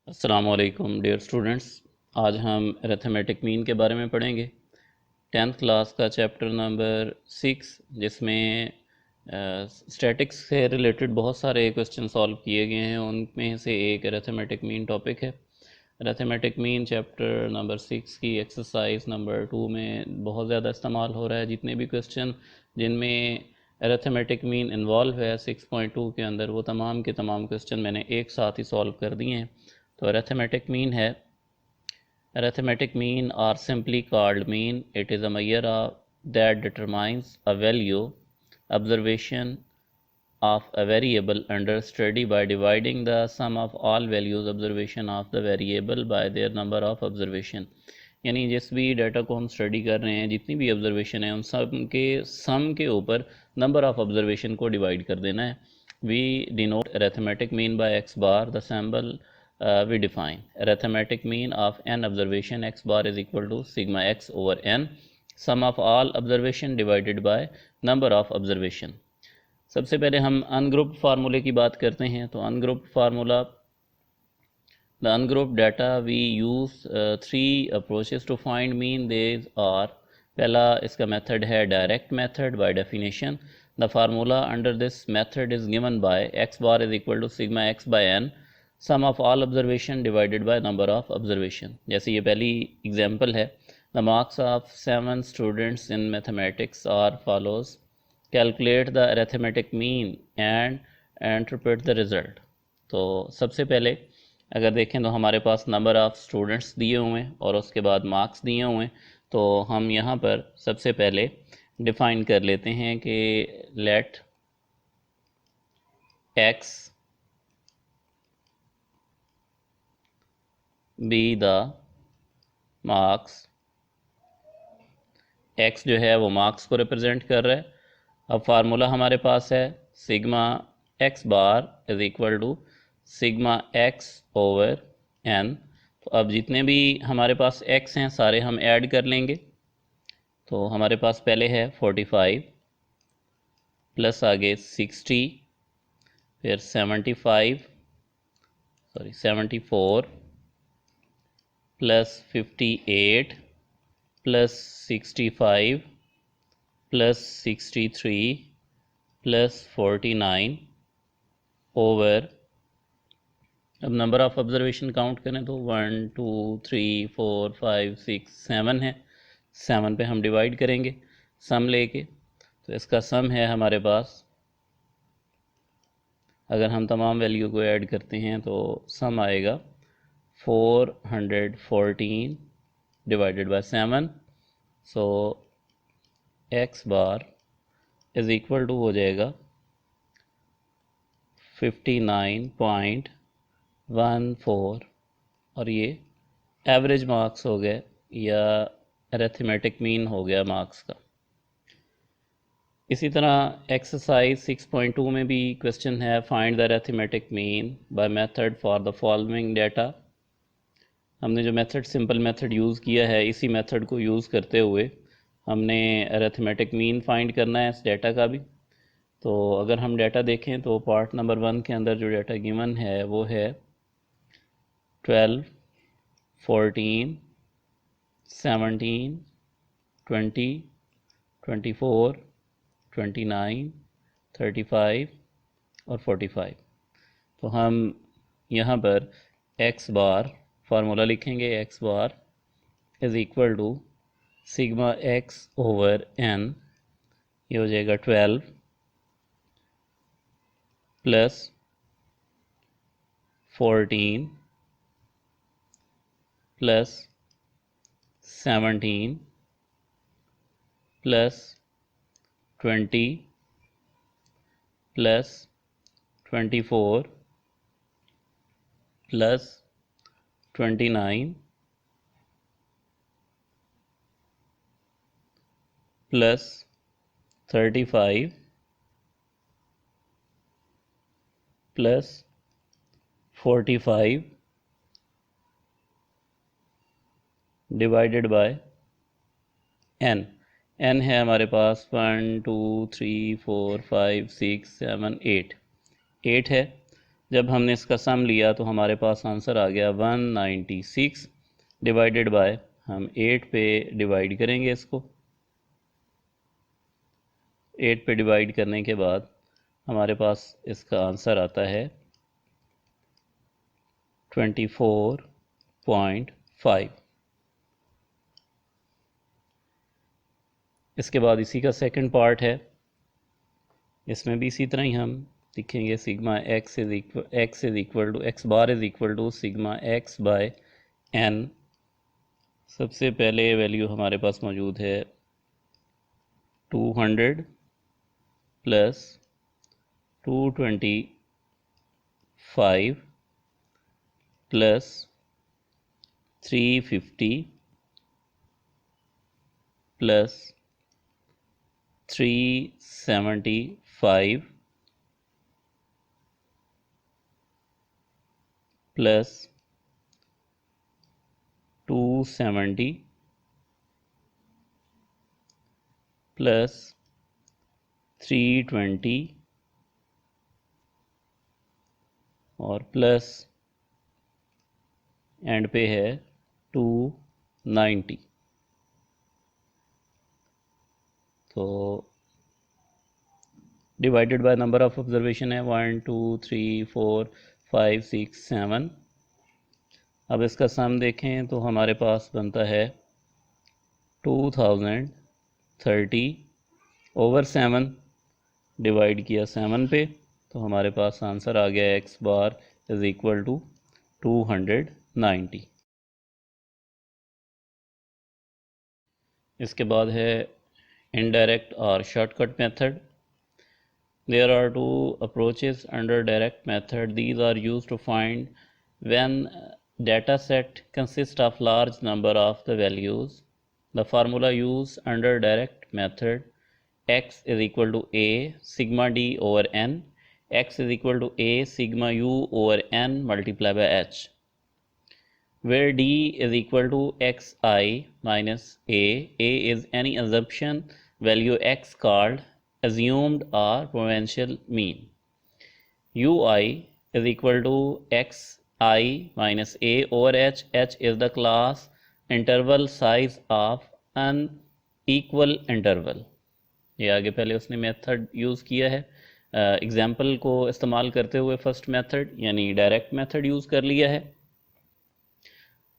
अस्सलाम वालेकुम dear students. आज हम अरिथमेटिक मीन के बारे में पढ़ेंगे। 10th क्लास का चैप्टर नंबर 6 जिसमें स्टैटिक्स से रिलेटेड बहुत सारे क्वेश्चन सॉल्व किए गए हैं। उनमें से एक अरिथमेटिक मीन टॉपिक है। अरिथमेटिक मीन चैप्टर नंबर 6 की एक्सरसाइज नंबर 2 में बहुत ज़्यादा इस्तेमाल हो रहा है। जितने भी क्वेश्चन जिनमें अरिथमेटिक मीन इन्वॉल्व है 6.2 के अंदर, वो तमाम के तमाम क्वेश्चन मैंने एक साथ ही सॉल्व कर दिए हैं। तो अरिथमेटिक मीन है, arithmetic mean or simply called mean, it is a measure that determines a value observation of a variable under study by dividing the sum of all values observation of the variable by their number of observation। यानी जिस भी data को हम study कर रहे हैं, जितनी भी ऑब्जर्वेशन है, उन सब के सम के ऊपर नंबर ऑफ ऑब्जर्वेशन को डिवाइड कर देना है। We denote arithmetic mean by x bar. The sample we define arithmetic mean of n observation x bar is equal to sigma x over n, sum of all observation divided by number of observation। सबसे पहले हम ungrouped फार्मूले की बात करते हैं। तो ungrouped formula, the ungrouped data we use three approaches to find mean। these are, पहला इसका मेथड है direct method by definition. The formula under this method is given by x bar is equal to sigma x by n, sum of all observation divided by number of observation. जैसे ये पहली example है, the marks of 7 students in mathematics are follows, calculate the arithmetic mean and interpret the result. तो सबसे पहले अगर देखें तो हमारे पास नंबर ऑफ़ स्टूडेंट्स दिए हुए हैं और उसके बाद मार्क्स दिए हुए हैं। तो हम यहाँ पर सबसे पहले डिफ़ाइन कर लेते हैं कि let x be the marks. X जो है वो मार्क्स को रिप्रेजेंट कर रहा है। अब फार्मूला हमारे पास है sigma x bar is equal to sigma x over n. तो अब जितने भी हमारे पास एक्स हैं सारे हम ऐड कर लेंगे। तो हमारे पास पहले है 45 प्लस आगे 60, फिर 74 plus 58 plus 65 plus 63 plus 49 over, अब नंबर ऑफ़ ऑब्जर्वेशन काउंट करें तो 1 2 3 4 5 6 7 है। 7 पे हम डिवाइड करेंगे सम लेके। तो इसका सम है हमारे पास, अगर हम तमाम वैल्यू को ऐड करते हैं तो सम आएगा 414 divided by 7। So x bar is equal to हो जाएगा 59.14 और ये एवरेज मार्क्स हो गए या अरिथमेटिक मीन हो गया मार्क्स का। इसी तरह एक्सरसाइज 6.2 में भी क्वेश्चन है, find the arithmetic mean by method for the following data. हमने जो मेथड सिंपल मेथड यूज़ किया है, इसी मेथड को यूज़ करते हुए हमने अरिथमेटिक मीन फाइंड करना है इस डाटा का भी। तो अगर हम डाटा देखें तो पार्ट नंबर 1 के अंदर जो डाटा गिवन है वो है 12 14 17 20 24 29 35 और 45। तो हम यहाँ पर एक्स बार फार्मूला लिखेंगे, x bar is equal to sigma x over n. ये हो जाएगा 12 plus 14 plus 17 plus 20 plus 24 plus 29 plus 35 plus 45 divided by n. N है हमारे पास 1 2 3 4 5 6 7 8 8 है। जब हमने इसका सम लिया तो हमारे पास आंसर आ गया 196 डिवाइडेड बाय, हम 8 पे डिवाइड करेंगे इसको। 8 पे डिवाइड करने के बाद हमारे पास इसका आंसर आता है 24.5। इसके बाद इसी का सेकंड पार्ट है, इसमें भी इसी तरह ही हम लिखेंगे sigma x is equal to x bar is equal to sigma x by n. सबसे पहले वैल्यू हमारे पास मौजूद है 200 plus 225 plus 350 plus 375 plus 270 plus 320 और प्लस एंड पे है 290। तो divided by number of observation है 1 2 3 4 5 6 7। अब इसका सम देखें तो हमारे पास बनता है 2030 ओवर 7, डिवाइड किया 7 पे, तो हमारे पास आंसर आ गया x bar is equal to 290। इसके बाद है इनडायरेक्ट और shortcut method. There are two approaches under direct method. These are used to find when data set consists of large number of the values. The formula used under direct method: x is equal to a sigma d over n, x is equal to a sigma u over n multiplied by h, where d is equal to xi minus a is any assumption value x called assumed or provincial mean. Ui is equal to xi minus a over h. H is the class interval size of unequal interval. ये आगे पहले उसने method use किया है, example को इस्तेमाल करते हुए फर्स्ट मेथड यानी डायरेक्ट मेथड यूज़ कर लिया है।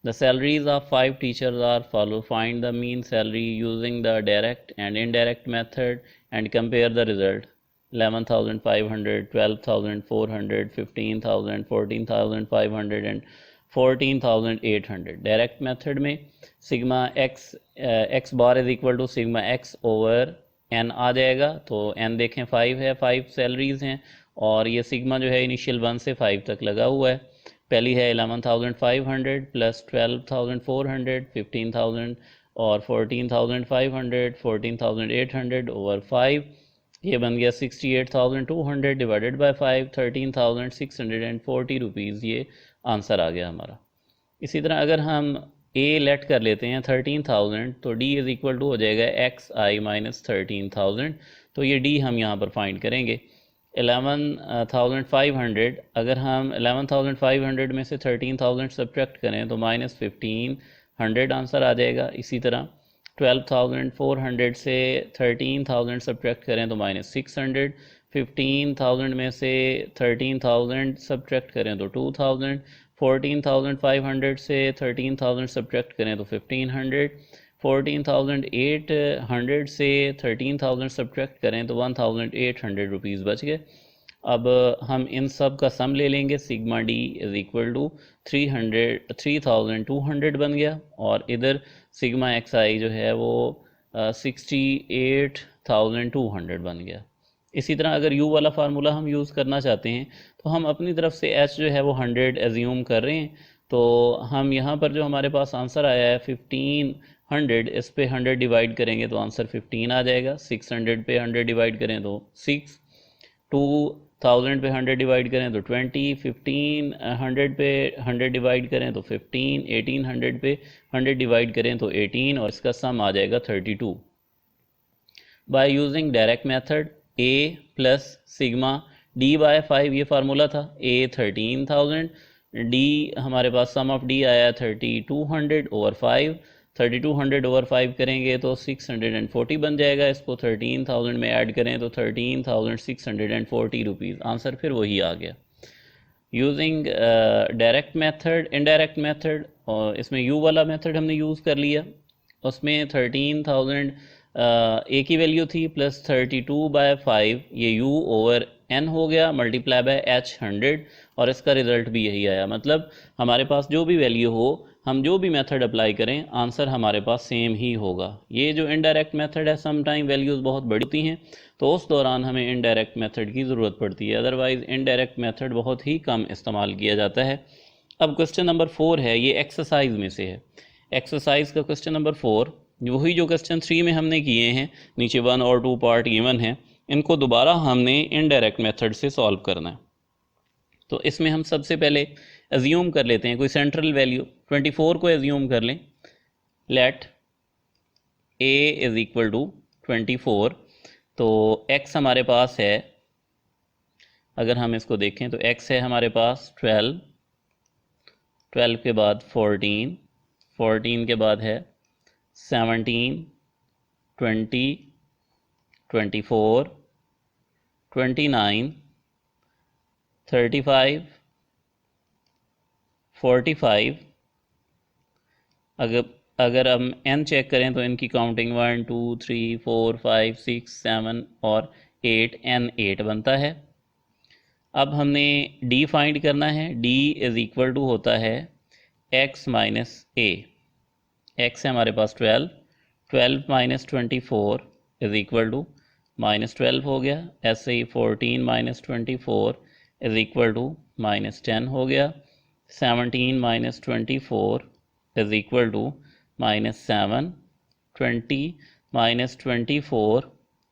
The salaries of 5 teachers are followed. Find the mean salary using the direct and indirect method and compare the result. 11,500, 12,400, 15,000, 14,500 and 14,800। Direct method में sigma x bar is equal to sigma x over n आ जाएगा। तो N देखें 5 है, 5 salaries हैं और ये sigma जो है इनिशियल 1 से 5 तक लगा हुआ है। पहली है 11,500 प्लस 12,400, 15,000 और 14,500, 14,800 ओवर 5, ये बन गया 68,200 डिवाइडेड बाय 5, 13,640 रुपीज़। ये आंसर आ गया हमारा। इसी तरह अगर हम ए लेट कर लेते हैं 13,000 तो डी इज़ इक्वल टू हो जाएगा एक्स आई माइनस 13,000। तो ये डी हम यहाँ पर फाइंड करेंगे। 11,500, अगर हम 11,500 में से 13,000 सब्ट्रैक्ट करें तो माइनस 1,500 आंसर आ जाएगा। इसी तरह 12,400 से 13,000 सब्ट्रैक्ट करें तो माइनस 600, 15,000 में से 13,000 सब्ट्रैक्ट करें तो 2,000, 14,500 से 13,000 सब्ट्रैक्ट करें तो 1,500, 14,800 से 13,000 सब्ट्रैक्ट करें तो 1,800 रुपीज़ बच गए। अब हम इन सब का सम ले लेंगे। Sigma d is equal to 3,200 बन गया और इधर सिग्मा एक्स आई जो है वो 68,200 बन गया। इसी तरह अगर u वाला फार्मूला हम यूज़ करना चाहते हैं तो हम अपनी तरफ से h जो है वो 100 एज्यूम कर रहे हैं। तो हम यहाँ पर जो हमारे पास आंसर आया है 1500, इस पे 100 डिवाइड करेंगे तो आंसर 15 आ जाएगा। 600 पे 100 डिवाइड करें तो 6, 2000 पे 100 डिवाइड करें तो 20, 1500 पे 100 डिवाइड करें तो 15, 1800 पे 100 डिवाइड करें तो 18 और इसका सम आ जाएगा 32। By using direct method a plus sigma D/5 ये फार्मूला था, A 13,000, D हमारे पास सम ऑफ D आया 3200/5, 3200/5 करेंगे तो 640 बन जाएगा, इसको 13,000 में ऐड करें तो 13,640 रुपीज़, आंसर फिर वही आ गया। Using direct method, indirect method, और इसमें यू वाला मेथड हमने यूज़ कर लिया, उसमें 13,000 ए की वैल्यू थी प्लस 32/5, ये u ओवर n हो गया मल्टीप्लाई बाय h 100, और इसका रिजल्ट भी यही आया। मतलब हमारे पास जो भी वैल्यू हो, हम जो भी मेथड अप्लाई करें, आंसर हमारे पास सेम ही होगा। ये जो इनडायरेक्ट मेथड है, सम टाइम वैल्यूज़ बहुत बड़ी होती हैं, तो उस दौरान हमें इनडायरेक्ट मेथड की ज़रूरत पड़ती है, अदरवाइज़ इनडायरेक्ट मेथड बहुत ही कम इस्तेमाल किया जाता है। अब क्वेश्चन नंबर 4 है, ये एक्सरसाइज में से है। एक्सरसाइज का क्वेश्चन नंबर 4 वही जो क्वेश्चन 3 में हमने किए हैं, नीचे 1 और 2 पार्ट गिवन है, इनको दोबारा हमने इनडायरेक्ट मेथड से सॉल्व करना है। तो इसमें हम सबसे पहले एज्यूम कर लेते हैं कोई सेंट्रल वैल्यू 24 को एज्यूम कर लें। Let a is equal to 24, तो x हमारे पास है, अगर हम इसको देखें तो x है हमारे पास 12, 12 के बाद 14, 14 के बाद है 17, 20, 24, 29, 35, 45। अगर हम n चेक करें तो इनकी काउंटिंग 1 2 3 4 5 6 7 और 8, n 8 बनता है। अब हमने d फाइंड करना है, d इज इक्वल टू होता है x माइनस a। x है हमारे पास 12, 12 माइनस 24 इज इक्वल टू -12 हो गया, ऐसे ही 14 माइनस 24 इज इक्वल टू -10 हो गया, 17 minus 24 is equal to -7, 20 minus 24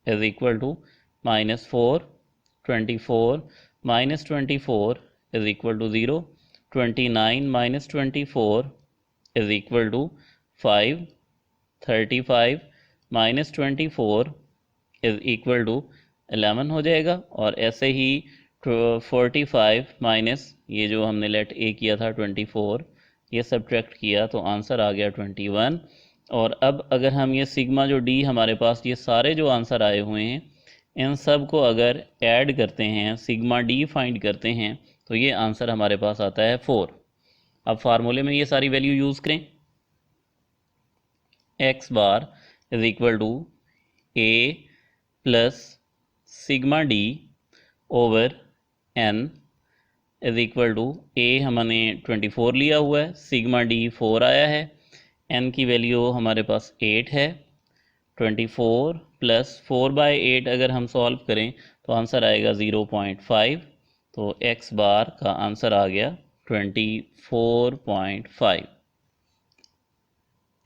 is equal to -4, 24 minus 24 is equal to 0, 29 minus 24 is equal to 5, 35 minus 24 is equal to 11 हो जाएगा, और ऐसे ही 45 माइनस ये जो हमने लेट ए किया था 24, ये सब्ट्रैक्ट किया तो आंसर आ गया 21। और अब अगर हम ये सिग्मा जो डी हमारे पास, ये सारे जो आंसर आए हुए हैं, इन सब को अगर ऐड करते हैं, सिग्मा डी फाइंड करते हैं, तो ये आंसर हमारे पास आता है 4। अब फार्मूले में ये सारी वैल्यू यूज़ करें, x bar is equal to a plus sigma d over n is equal to a हमने 24 लिया हुआ है, सिग्मा डी 4 आया है, n की वैल्यू हमारे पास 8 है, 24 प्लस 4/8 अगर हम सॉल्व करें तो आंसर आएगा 0.5, तो x बार का आंसर आ गया 24.5।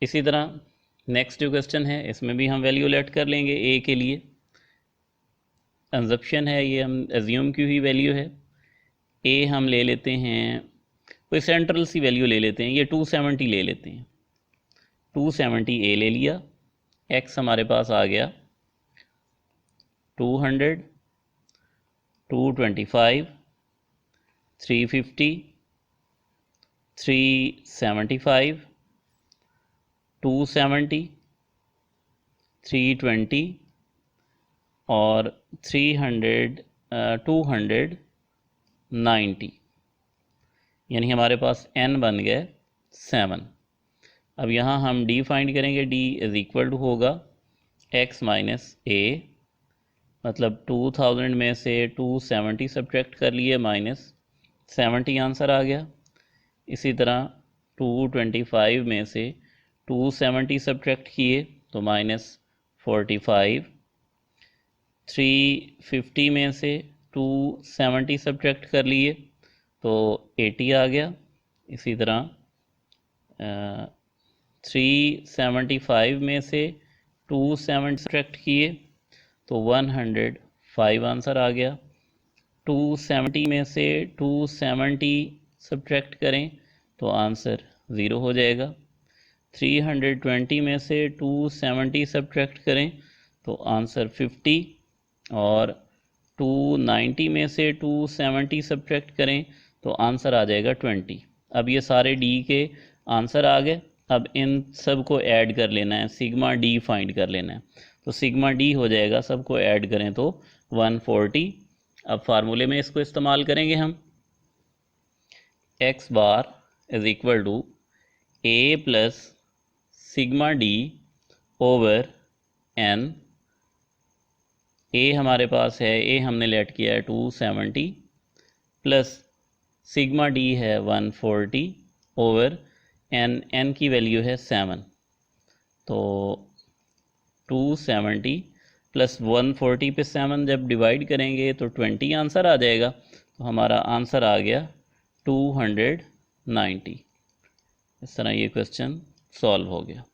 इसी तरह नेक्स्ट जो क्वेश्चन है, इसमें भी हम वैल्यू लेट कर लेंगे a के लिए। कंजप्शन है, ये हम एज्यूम की हुई वैल्यू है। a हम ले लेते हैं कोई सेंट्रल सी वैल्यू ले लेते हैं, ये 270 ले लेते हैं, 270 a ले लिया, x हमारे पास आ गया 200, 225, 350, 375, 270, 320 और 290, यानी हमारे पास n बन गए 7। अब यहाँ हम d फाइंड करेंगे, d इज इक्वल टू होगा x माइनस a, मतलब 2000 में से 270 सब्ट्रैक्ट कर लिए, -70 आंसर आ गया। इसी तरह 225 में से 270 सब्ट्रैक्ट किए तो -45, 350 में से 270 सब्ट्रैक्ट कर लिए तो 80 आ गया। इसी तरह 375 में से 270 सब्ट्रैक्ट किए तो 105 आंसर आ गया। 270 में से 270 सब्ट्रैक्ट करें तो आंसर 0 हो जाएगा। 320 में से 270 सब्ट्रैक्ट करें तो आंसर 50, और 290 में से 270 सब्ट्रैक्ट करें तो आंसर आ जाएगा 20। अब ये सारे डी के आंसर आ गए। अब इन सब को ऐड कर लेना है, सिग्मा डी फाइंड कर लेना है। तो सिग्मा डी हो जाएगा, सबको ऐड करें तो 140। अब फार्मूले में इसको इस्तेमाल करेंगे हम। X bar is equal to a plus sigma d over n. A हमारे पास है, ए हमने लेट किया है 270 प्लस सिग्मा डी है 140 ओवर एन, एन की वैल्यू है 7। तो 270 प्लस 140 पे 7 जब डिवाइड करेंगे तो 20 आंसर आ जाएगा। तो हमारा आंसर आ गया 290। इस तरह ये क्वेश्चन सॉल्व हो गया।